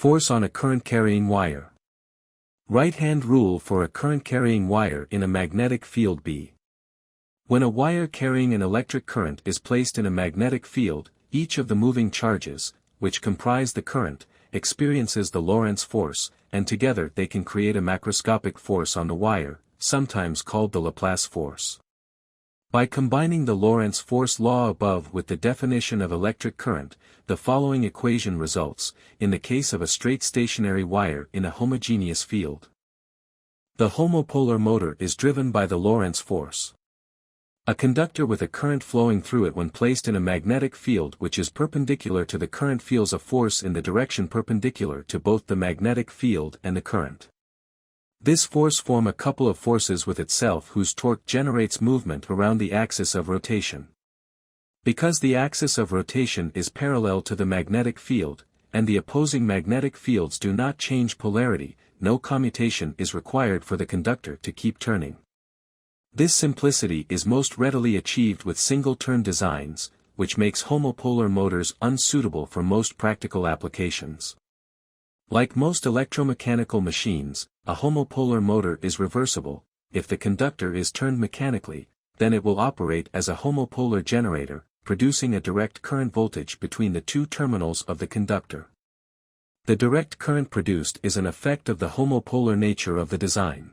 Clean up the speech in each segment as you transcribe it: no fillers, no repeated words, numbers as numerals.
Force on a current-carrying wire. Right-hand rule for a current-carrying wire in a magnetic field B. When a wire carrying an electric current is placed in a magnetic field, each of the moving charges, which comprise the current, experiences the Lorentz force, and together they can create a macroscopic force on the wire, sometimes called the Laplace force. By combining the Lorentz force law above with the definition of electric current, the following equation results, in the case of a straight stationary wire in a homogeneous field. The homopolar motor is driven by the Lorentz force. A conductor with a current flowing through it when placed in a magnetic field which is perpendicular to the current feels a force in the direction perpendicular to both the magnetic field and the current. This force forms a couple of forces with itself whose torque generates movement around the axis of rotation. Because the axis of rotation is parallel to the magnetic field, and the opposing magnetic fields do not change polarity, no commutation is required for the conductor to keep turning. This simplicity is most readily achieved with single-turn designs, which makes homopolar motors unsuitable for most practical applications. Like most electromechanical machines, a homopolar motor is reversible. If the conductor is turned mechanically, then it will operate as a homopolar generator, producing a direct current voltage between the two terminals of the conductor. The direct current produced is an effect of the homopolar nature of the design.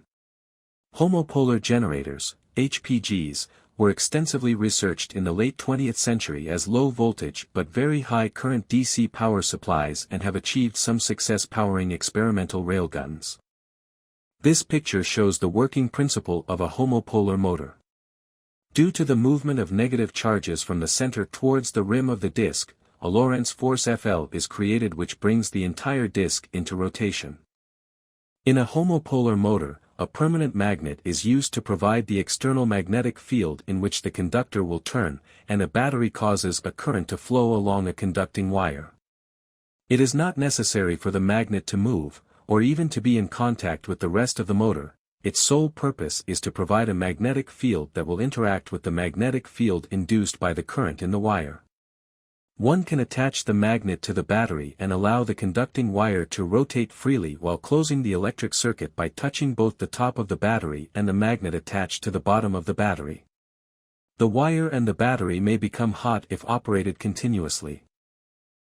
Homopolar generators, HPGs, were extensively researched in the late 20th century as low-voltage but very high-current DC power supplies and have achieved some success powering experimental railguns. This picture shows the working principle of a homopolar motor. Due to the movement of negative charges from the center towards the rim of the disk, a Lorentz force Fl is created which brings the entire disk into rotation. In a homopolar motor, a permanent magnet is used to provide the external magnetic field in which the conductor will turn, and a battery causes a current to flow along a conducting wire. It is not necessary for the magnet to move, or even to be in contact with the rest of the motor. Its sole purpose is to provide a magnetic field that will interact with the magnetic field induced by the current in the wire. One can attach the magnet to the battery and allow the conducting wire to rotate freely while closing the electric circuit by touching both the top of the battery and the magnet attached to the bottom of the battery. The wire and the battery may become hot if operated continuously.